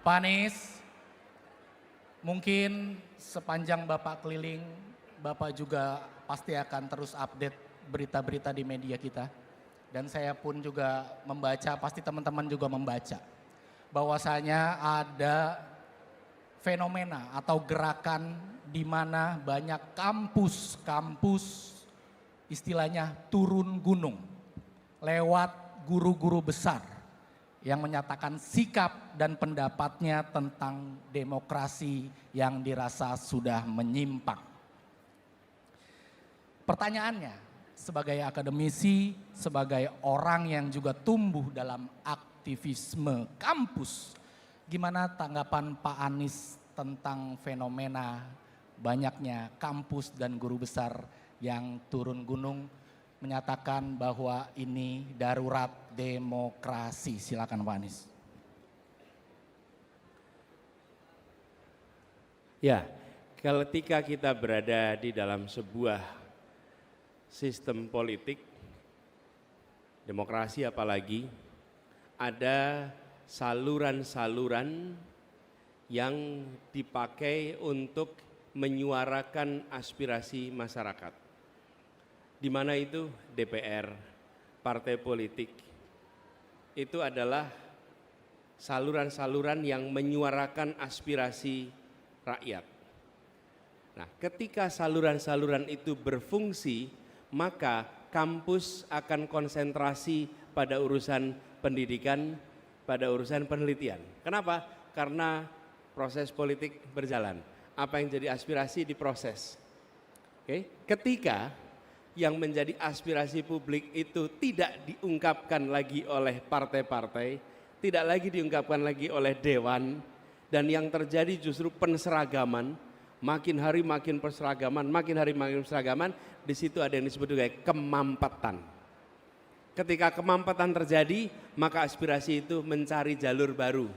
Pak Anies, mungkin sepanjang Bapak keliling, Bapak juga pasti akan terus update berita-berita di media kita. Dan saya pun juga membaca, pasti teman-teman juga membaca. Bahwasanya ada fenomena atau gerakan di mana banyak kampus-kampus istilahnya turun gunung lewat guru-guru besar yang menyatakan sikap dan pendapatnya tentang demokrasi yang dirasa sudah menyimpang. Pertanyaannya, sebagai akademisi, sebagai orang yang juga tumbuh dalam aktivisme kampus, gimana tanggapan Pak Anies tentang fenomena banyaknya kampus dan guru besar yang turun gunung menyatakan bahwa ini darurat demokrasi? Silakan Pak Anies. Ya, ketika kita berada di dalam sebuah sistem politik, demokrasi apalagi, ada saluran-saluran yang dipakai untuk menyuarakan aspirasi masyarakat. Di mana itu DPR, partai politik, itu adalah saluran-saluran yang menyuarakan aspirasi rakyat. Nah, ketika saluran-saluran itu berfungsi, maka kampus akan konsentrasi pada urusan pendidikan, pada urusan penelitian. Kenapa? Karena proses politik berjalan. Apa yang jadi aspirasi diproses. Oke? Ketika yang menjadi aspirasi publik itu tidak diungkapkan lagi oleh partai-partai, tidak lagi diungkapkan lagi oleh dewan, dan yang terjadi justru penseragaman, makin hari makin penseragaman, makin hari makin penseragaman, di situ ada yang disebut sebagai kemampatan. Ketika kemampatan terjadi, maka aspirasi itu mencari jalur baru.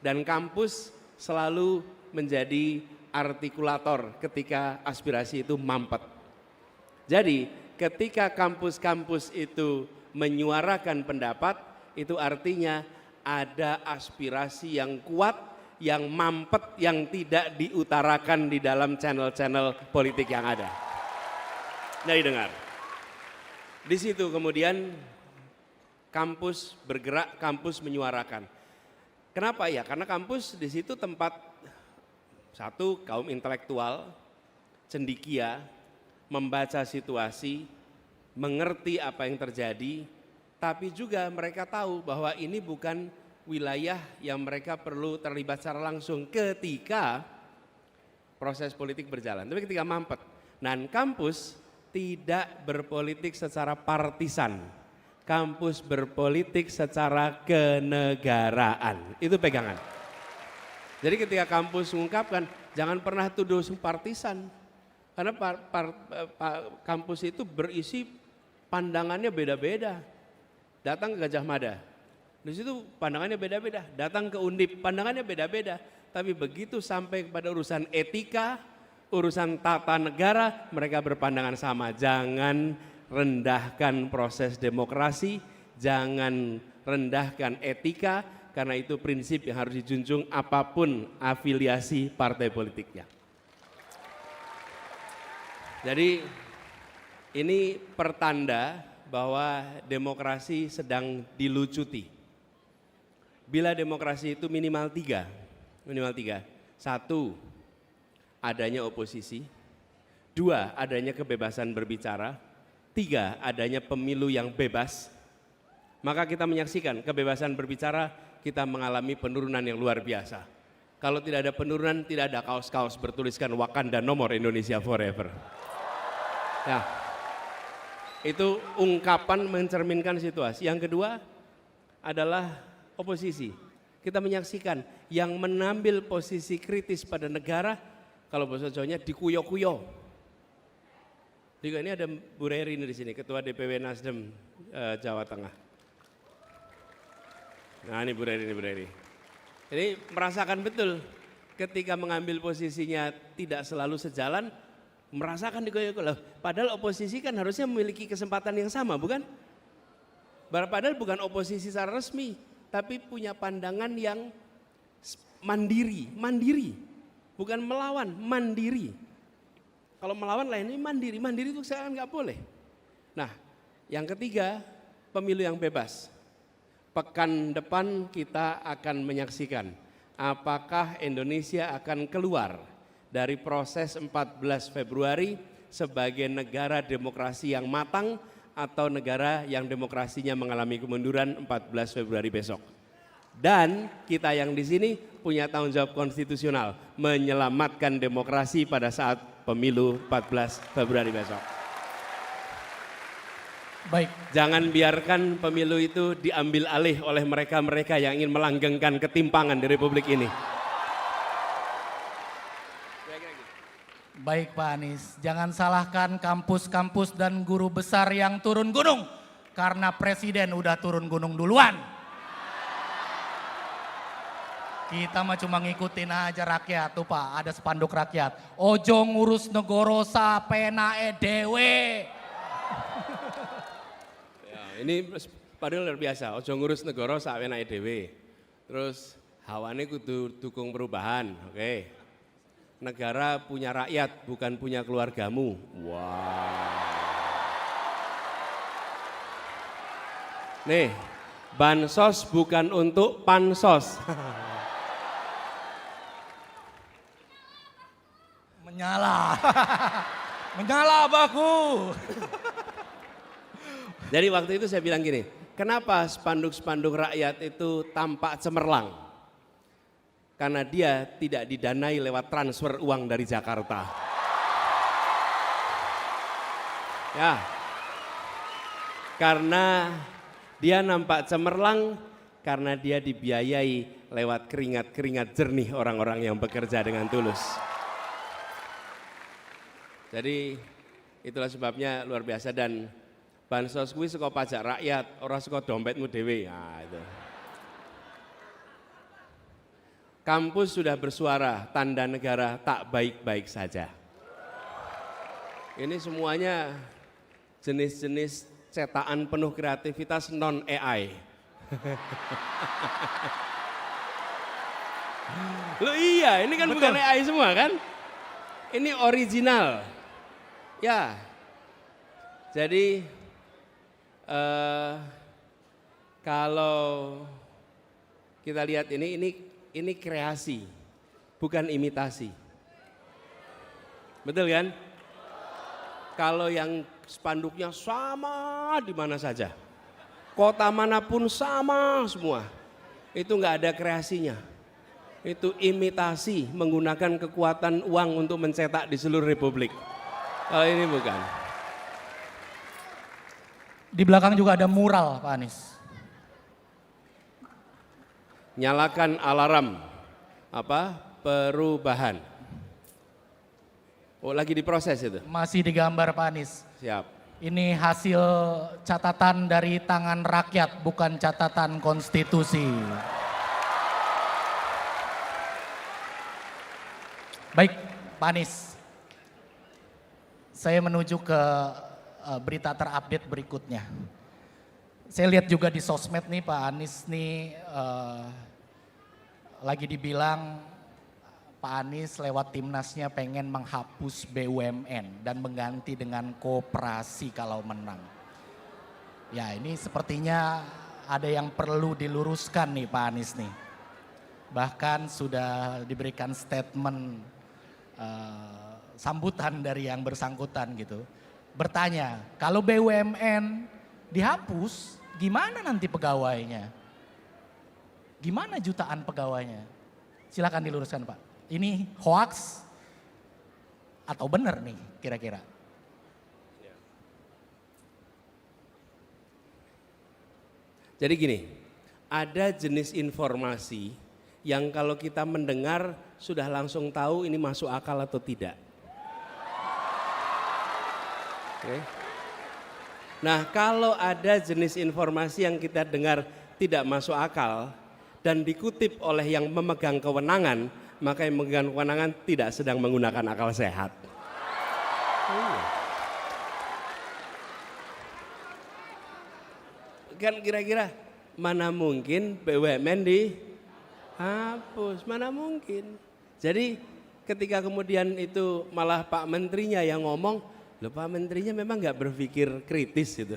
Dan kampus selalu menjadi artikulator ketika aspirasi itu mampet. Jadi ketika kampus-kampus itu menyuarakan pendapat, itu artinya ada aspirasi yang kuat, yang mampet, yang tidak diutarakan di dalam channel-channel politik yang ada. Jadi dengar. Di situ kemudian kampus bergerak, kampus menyuarakan. Kenapa ya? Karena kampus di situ tempat satu, kaum intelektual, cendekia, membaca situasi, mengerti apa yang terjadi, tapi juga mereka tahu bahwa ini bukan wilayah yang mereka perlu terlibat secara langsung ketika proses politik berjalan, tapi ketika mampet. Dan kampus tidak berpolitik secara partisan, kampus berpolitik secara kenegaraan, itu pegangan. Jadi ketika kampus mengungkapkan, jangan pernah tuduh partisan, karena kampus itu berisi pandangannya beda-beda. Datang ke Gajah Mada, di situ pandangannya beda-beda. Datang ke Undip, pandangannya beda-beda. Tapi begitu sampai kepada urusan etika, urusan tata negara, mereka berpandangan sama. Jangan rendahkan proses demokrasi, jangan rendahkan etika, karena itu prinsip yang harus dijunjung apapun afiliasi partai politiknya. Jadi ini pertanda bahwa demokrasi sedang dilucuti. Bila demokrasi itu minimal tiga. Satu, adanya oposisi. Dua, adanya kebebasan berbicara. Tiga, adanya pemilu yang bebas. Maka kita menyaksikan kebebasan berbicara, kita mengalami penurunan yang luar biasa. Kalau tidak ada penurunan, tidak ada kaos-kaos bertuliskan Wakanda Nomor Indonesia Forever. Ya, itu ungkapan mencerminkan situasi. Yang kedua adalah oposisi. Kita menyaksikan yang mengambil posisi kritis pada negara, kalau bahasa Jawanya dikuyo-kuyo. Juga ini ada Bu Reri di sini, Ketua DPW Nasdem Jawa Tengah. Nah ini Bu Reri. Ini merasakan betul ketika mengambil posisinya tidak selalu sejalan, merasakan dikoyo-koyo. Padahal oposisi kan harusnya memiliki kesempatan yang sama, bukan? Padahal bukan oposisi secara resmi, tapi punya pandangan yang mandiri, mandiri. Bukan melawan, mandiri. Kalau melawan lain, ini mandiri. Mandiri itu saya nggak boleh. Nah, yang ketiga, pemilu yang bebas. Pekan depan kita akan menyaksikan apakah Indonesia akan keluar dari proses 14 Februari sebagai negara demokrasi yang matang atau negara yang demokrasinya mengalami kemunduran 14 Februari besok. Dan kita yang di sini punya tanggung jawab konstitusional menyelamatkan demokrasi pada saat pemilu 14 Februari besok. Baik, Jangan biarkan pemilu itu diambil alih oleh mereka-mereka yang ingin melanggengkan ketimpangan di Republik ini. baik Pak Anies. Jangan salahkan kampus-kampus dan guru besar yang turun gunung. Karena presiden udah turun gunung duluan. Kita mah cuma ngikutin aja rakyat tuh Pak, ada spanduk rakyat. Ojo ngurus negoro sapenae dewe. Ya, ini padahal luar biasa, ojo ngurus negara sawenake dhewe. Terus hawane kudu dukung perubahan, oke. Negara punya rakyat, bukan punya keluargamu. Wow. Nih, bansos bukan untuk pansos. Menyala. Menyala baku. Jadi waktu itu saya bilang gini, kenapa spanduk-spanduk rakyat itu tampak cemerlang? Karena dia tidak didanai lewat transfer uang dari Jakarta. Ya, karena dia nampak cemerlang karena dia dibiayai lewat keringat-keringat jernih orang-orang yang bekerja dengan tulus. Jadi itulah sebabnya luar biasa, dan bansos kuwi saka pajak rakyat, ora saka dompetmu dhewe. Nah, itu. Kampus sudah bersuara, tanda negara tak baik-baik saja. Ini semuanya jenis-jenis cetakan penuh kreativitas non AI. Loh iya, ini kan bukan AI semua kan? Ini original. Ya. Jadi kalau kita lihat ini kreasi, bukan imitasi. Betul kan? Kalau yang spanduknya sama di mana saja, kota manapun sama semua, itu nggak ada kreasinya. Itu imitasi menggunakan kekuatan uang untuk mencetak di seluruh Republik. Kalau ini bukan. Di belakang juga ada mural Pak Anies. Nyalakan alarm perubahan. Oh, lagi diproses itu. Masih digambar Pak Anies. Siap. Ini hasil catatan dari tangan rakyat, bukan catatan konstitusi. Baik, Pak Anies. Saya menuju ke berita terupdate berikutnya. Saya lihat juga di sosmed nih Pak Anies nih lagi dibilang Pak Anies lewat timnasnya pengen menghapus BUMN dan mengganti dengan koperasi kalau menang. Ya ini sepertinya ada yang perlu diluruskan nih Pak Anies nih. Bahkan sudah diberikan statement sambutan dari yang bersangkutan gitu. Bertanya, kalau BUMN dihapus gimana nanti pegawainya? Gimana jutaan pegawainya? Silakan diluruskan Pak. Ini hoax atau benar nih kira-kira? Jadi gini, ada jenis informasi yang kalau kita mendengar sudah langsung tahu ini masuk akal atau tidak. Oke. Nah, kalau ada jenis informasi yang kita dengar tidak masuk akal dan dikutip oleh yang memegang kewenangan, maka yang memegang kewenangan tidak sedang menggunakan akal sehat. Kan kira-kira mana mungkin BUMN Hapus, mana mungkin. Jadi ketika kemudian itu malah Pak Menterinya yang ngomong, loh Pak Menterinya memang nggak berpikir kritis gitu.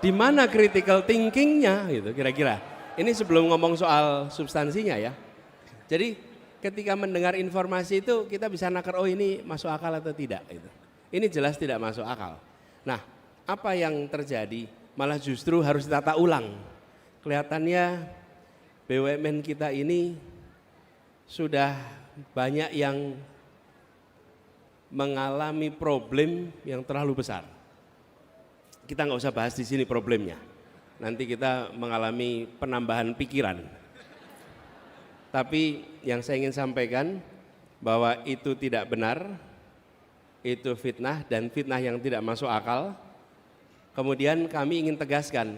Di mana critical thinkingnya gitu kira-kira. Ini sebelum ngomong soal substansinya ya. Jadi ketika mendengar informasi itu kita bisa nakar, oh ini masuk akal atau tidak gitu. Ini jelas tidak masuk akal. Nah, apa yang terjadi? Malah justru harus ditata ulang. Kelihatannya BUMN kita ini sudah banyak yang mengalami problem yang terlalu besar. Kita nggak usah bahas di sini problemnya. Nanti kita mengalami penambahan pikiran. Tapi yang saya ingin sampaikan bahwa itu tidak benar, itu fitnah dan fitnah yang tidak masuk akal. Kemudian kami ingin tegaskan,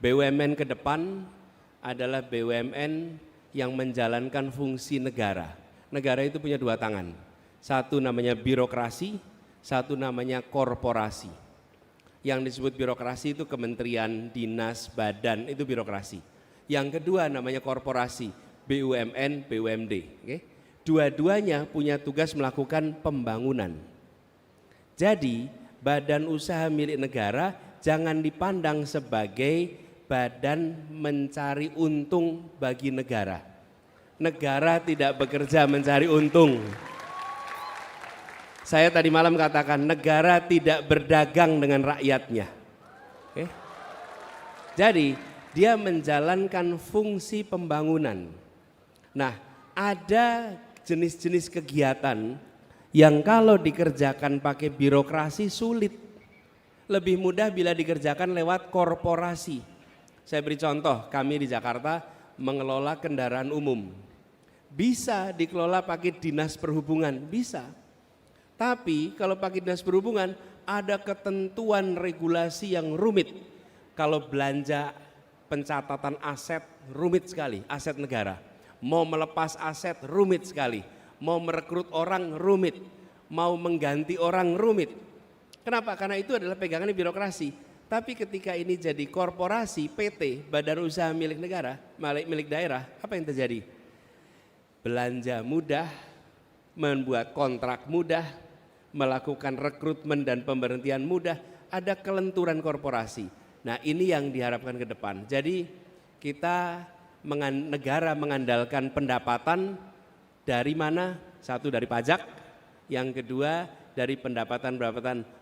BUMN ke depan adalah BUMN yang menjalankan fungsi negara. Negara itu punya dua tangan, satu namanya birokrasi, satu namanya korporasi. Yang disebut birokrasi itu kementerian, dinas, badan, itu birokrasi. Yang kedua namanya korporasi, BUMN, BUMD. Okay? Dua-duanya punya tugas melakukan pembangunan. Jadi badan usaha milik negara jangan dipandang sebagai badan mencari untung bagi negara. Negara tidak bekerja mencari untung. Saya tadi malam katakan negara tidak berdagang dengan rakyatnya. Oke? Jadi dia menjalankan fungsi pembangunan. Nah, ada jenis-jenis kegiatan yang kalau dikerjakan pakai birokrasi sulit. Lebih mudah bila dikerjakan lewat korporasi. Saya beri contoh, kami di Jakarta mengelola kendaraan umum. Bisa dikelola pakai dinas perhubungan, bisa. Tapi kalau pakai dinas perhubungan ada ketentuan regulasi yang rumit. Kalau belanja pencatatan aset rumit sekali, aset negara. Mau melepas aset rumit sekali, mau merekrut orang rumit, mau mengganti orang rumit. Kenapa? Karena itu adalah pegangannya birokrasi. Tapi ketika ini jadi korporasi, PT, badan usaha milik negara, milik daerah, apa yang terjadi? Belanja mudah, membuat kontrak mudah, melakukan rekrutmen dan pemberhentian mudah, ada kelenturan korporasi. Nah ini yang diharapkan ke depan. Jadi kita negara mengandalkan pendapatan dari mana? Satu dari pajak, yang kedua dari pendapatan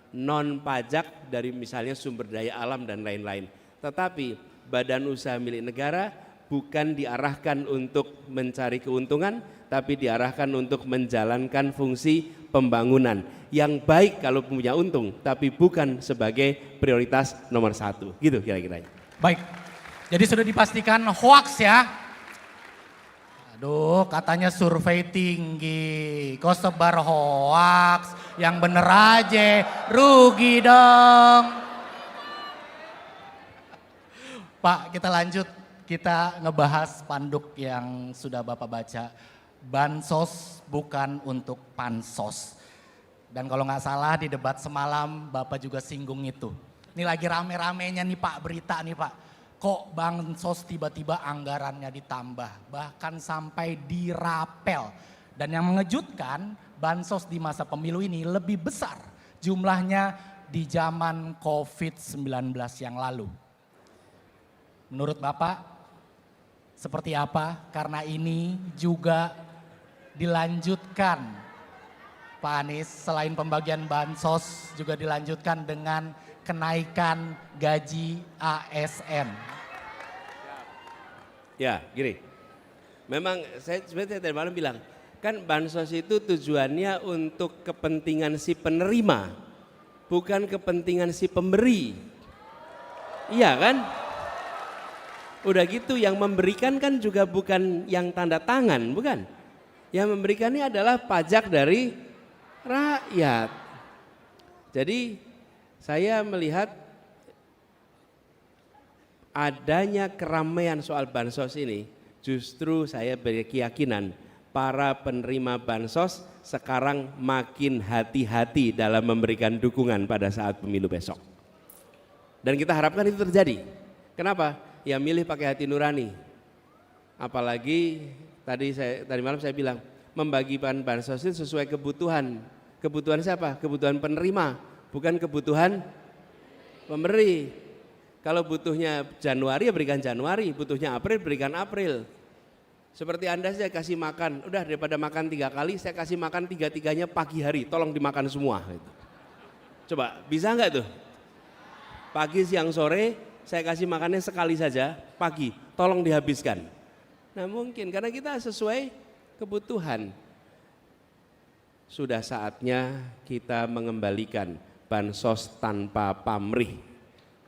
non pajak dari misalnya sumber daya alam dan lain-lain. Tetapi badan usaha milik negara bukan diarahkan untuk mencari keuntungan, tapi diarahkan untuk menjalankan fungsi pembangunan yang baik kalau punya untung, tapi bukan sebagai prioritas nomor satu. Gitu kira-kira. Baik, jadi sudah dipastikan hoax ya. Aduh, katanya survei tinggi, kok sebar hoax, yang bener aja, rugi dong. Pak, kita lanjut, kita ngebahas spanduk yang sudah Bapak baca. Bansos bukan untuk pansos. Dan kalau nggak salah di debat semalam Bapak juga singgung itu. Ini lagi rame-ramenya nih Pak berita nih Pak. Kok bansos tiba-tiba anggarannya ditambah, bahkan sampai dirapel. Dan yang mengejutkan, bansos di masa pemilu ini lebih besar jumlahnya di zaman COVID-19 yang lalu. Menurut Bapak, seperti apa? Karena ini juga dilanjutkan, Pak Anies, selain pembagian bansos juga dilanjutkan dengan kenaikan gaji ASN. Ya, gini. Memang saya sebenarnya tadi malam bilang, kan bansos itu tujuannya untuk kepentingan si penerima, bukan kepentingan si pemberi. Iya kan? Udah gitu yang memberikan kan juga bukan yang tanda tangan, bukan? Yang memberikan ini adalah pajak dari rakyat. Jadi saya melihat adanya keramaian soal bansos ini, justru saya berkeyakinan para penerima bansos sekarang makin hati-hati dalam memberikan dukungan pada saat pemilu besok. Dan kita harapkan itu terjadi. Kenapa? Ya milih pakai hati nurani. Apalagi tadi malam saya bilang, membagi bansos itu sesuai kebutuhan. Kebutuhan siapa? Kebutuhan penerima, bukan kebutuhan pemberi. Kalau butuhnya Januari ya berikan Januari, butuhnya April berikan April. Seperti Anda saya kasih makan, udah daripada makan 3 kali, saya kasih makan 3-3-nya pagi hari, tolong dimakan semua. Gitu. Coba bisa nggak tuh? Pagi, siang, sore saya kasih makannya sekali saja, pagi, tolong dihabiskan. Nah mungkin karena kita sesuai kebutuhan. Sudah saatnya kita mengembalikan bansos tanpa pamrih.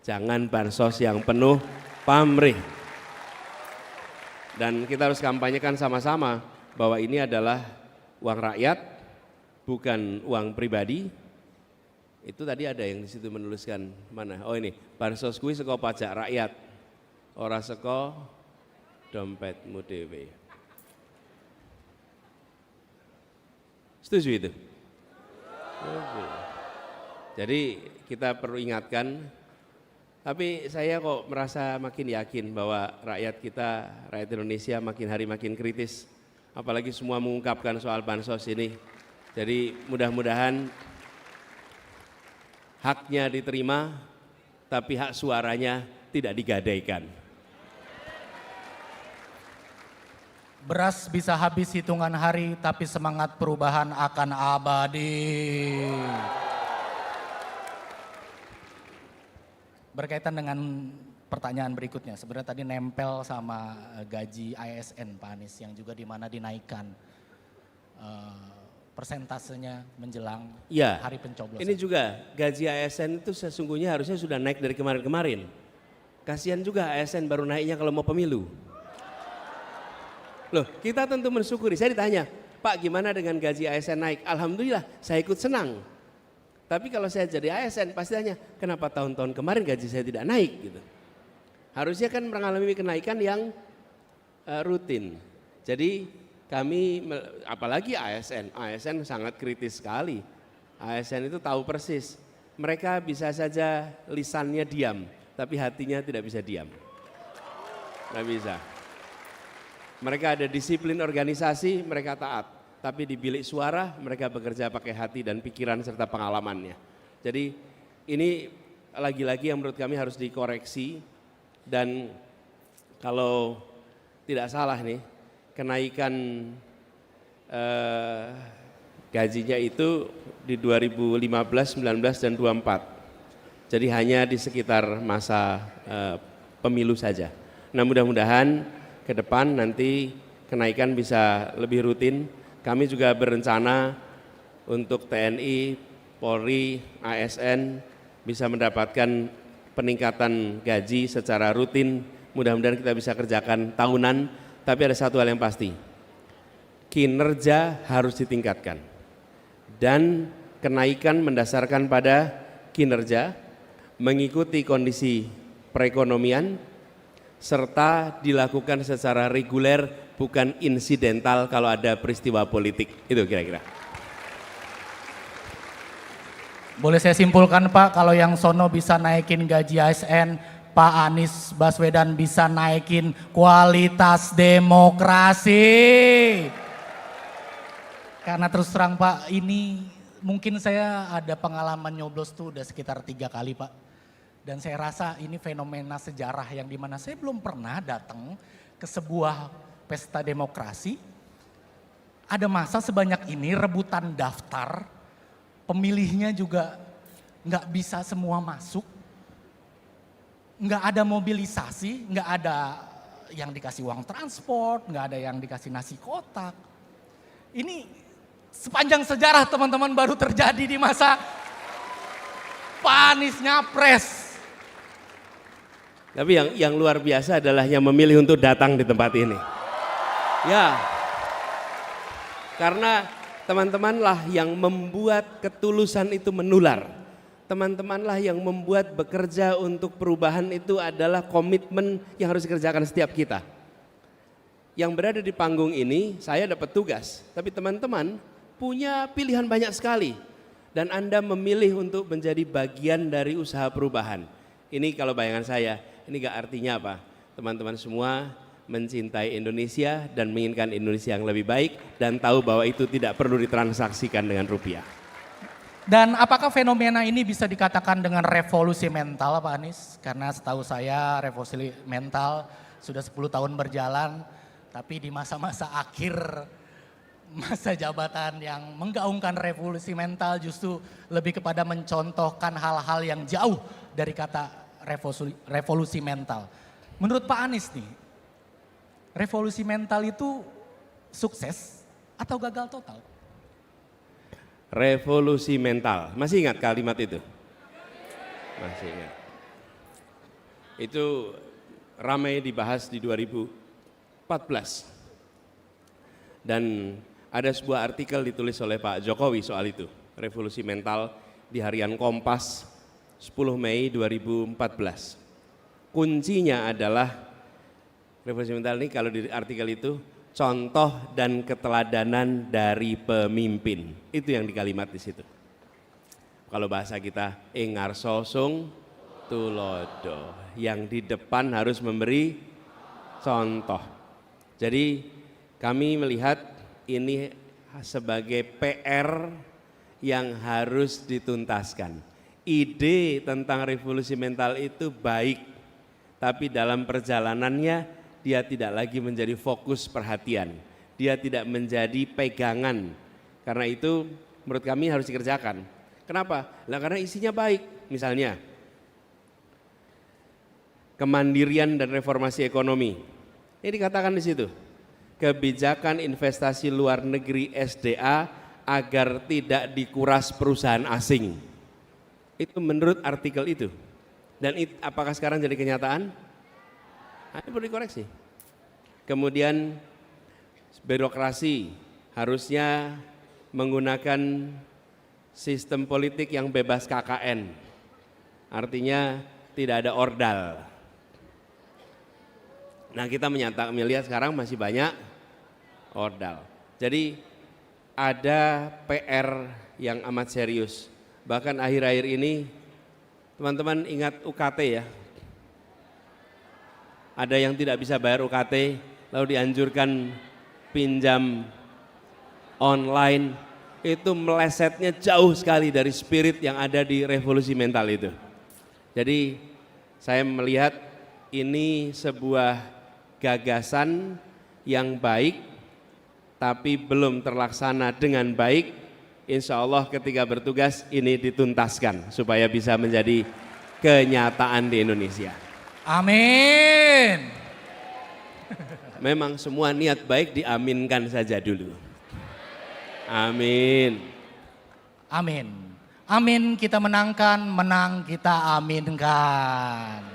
Jangan bansos yang penuh pamrih. Dan kita harus kampanyekan sama-sama bahwa ini adalah uang rakyat, bukan uang pribadi. Itu tadi ada yang di situ menuliskan mana? Oh ini, bansos kuwi saka pajak rakyat, ora saka dompetmu dhewe. Setuju itu? Oke. Jadi kita perlu ingatkan, tapi saya kok merasa makin yakin bahwa rakyat kita, rakyat Indonesia makin hari makin kritis. Apalagi semua mengungkapkan soal bansos ini. Jadi mudah-mudahan haknya diterima, tapi hak suaranya tidak digadaikan. Beras bisa habis hitungan hari, tapi semangat perubahan akan abadi. Berkaitan dengan pertanyaan berikutnya, sebenarnya tadi nempel sama gaji ASN Pak Anies yang juga dimana dinaikkan persentasenya menjelang Ya, hari pencoblosan. ini juga gaji ASN itu sesungguhnya harusnya sudah naik dari kemarin-kemarin. Kasihan juga ASN baru naiknya kalau mau pemilu. Loh, kita tentu mensyukuri. Saya ditanya, Pak gimana dengan gaji ASN naik? Alhamdulillah, saya ikut senang. Tapi kalau saya jadi ASN pasti tanya, kenapa tahun-tahun kemarin gaji saya tidak naik gitu. Harusnya kan mengalami kenaikan yang rutin. Jadi kami, apalagi ASN sangat kritis sekali. ASN itu tahu persis, mereka bisa saja lisannya diam, tapi hatinya tidak bisa diam. Tidak bisa. Mereka ada disiplin organisasi, mereka taat. Tapi di bilik suara mereka bekerja pakai hati dan pikiran serta pengalamannya. Jadi ini lagi-lagi yang menurut kami harus dikoreksi. Dan kalau tidak salah nih, kenaikan gajinya itu di 2015, 19, dan 24. Jadi hanya di sekitar masa pemilu saja. Nah mudah-mudahan ke depan nanti kenaikan bisa lebih rutin. Kami juga berencana untuk TNI, Polri, ASN bisa mendapatkan peningkatan gaji secara rutin. Mudah-mudahan kita bisa kerjakan tahunan, tapi ada satu hal yang pasti. Kinerja harus ditingkatkan. Dan kenaikan mendasarkan pada kinerja, mengikuti kondisi perekonomian, serta dilakukan secara reguler, bukan insidental kalau ada peristiwa politik. Itu kira-kira. Boleh saya simpulkan Pak, kalau yang sono bisa naikin gaji ASN, Pak Anies Baswedan bisa naikin kualitas demokrasi. Karena terus terang Pak, ini mungkin saya ada pengalaman nyoblos tuh udah sekitar 3 kali Pak. Dan saya rasa ini fenomena sejarah yang dimana saya belum pernah datang ke sebuah pesta demokrasi. Ada masa sebanyak ini rebutan daftar, pemilihnya juga nggak bisa semua masuk. Nggak ada mobilisasi, nggak ada yang dikasih uang transport, nggak ada yang dikasih nasi kotak. Ini sepanjang sejarah teman-teman baru terjadi di masa Pak Anies nyapres. Tapi yang luar biasa adalah yang memilih untuk datang di tempat ini. Ya, karena teman-temanlah yang membuat ketulusan itu menular. Teman-temanlah yang membuat bekerja untuk perubahan itu adalah komitmen yang harus dikerjakan setiap kita. Yang berada di panggung ini, saya dapat tugas, tapi teman-teman punya pilihan banyak sekali. Dan Anda memilih untuk menjadi bagian dari usaha perubahan. Ini kalau bayangan saya, ini gak artinya apa? Teman-teman semua mencintai Indonesia dan menginginkan Indonesia yang lebih baik dan tahu bahwa itu tidak perlu ditransaksikan dengan rupiah. Dan apakah fenomena ini bisa dikatakan dengan revolusi mental Pak Anies? Karena setahu saya revolusi mental sudah 10 tahun berjalan, tapi di masa-masa akhir masa jabatan yang menggaungkan revolusi mental justru lebih kepada mencontohkan hal-hal yang jauh dari kata revolusi mental. Menurut Pak Anies nih, revolusi mental itu sukses atau gagal total? Revolusi mental, masih ingat kalimat itu? Masih ingat. Itu ramai dibahas di 2014. Dan ada sebuah artikel ditulis oleh Pak Jokowi soal itu, revolusi mental di harian Kompas 10 Mei 2014. Kuncinya adalah revolusi mental ini kalau di artikel itu contoh dan keteladanan dari pemimpin. Itu yang di kalimat di situ. Kalau bahasa kita engar sosung tulodo. Yang di depan harus memberi contoh. Jadi kami melihat ini sebagai PR yang harus dituntaskan. Ide tentang revolusi mental itu baik, tapi dalam perjalanannya dia tidak lagi menjadi fokus perhatian, dia tidak menjadi pegangan. Karena itu menurut kami harus dikerjakan. Kenapa? Nah, karena isinya baik. Misalnya kemandirian dan reformasi ekonomi. Ini dikatakan di situ. Kebijakan investasi luar negeri SDA agar tidak dikuras perusahaan asing. Itu menurut artikel itu. Dan apakah sekarang jadi kenyataan? Ini perlu dikoreksi. Kemudian birokrasi harusnya menggunakan sistem politik yang bebas KKN. Artinya tidak ada ordal. Nah, kita melihat sekarang masih banyak ordal. Jadi ada PR yang amat serius. Bahkan akhir-akhir ini teman-teman ingat UKT ya. Ada yang tidak bisa bayar UKT, lalu dianjurkan pinjam online, itu melesetnya jauh sekali dari spirit yang ada di revolusi mental itu. Jadi saya melihat ini sebuah gagasan yang baik, tapi belum terlaksana dengan baik. Insya Allah ketika bertugas ini dituntaskan supaya bisa menjadi kenyataan di Indonesia. Amin. Memang semua niat baik diaminkan saja dulu. Amin. Amin. Amin kita menangkan, menang kita aminkan.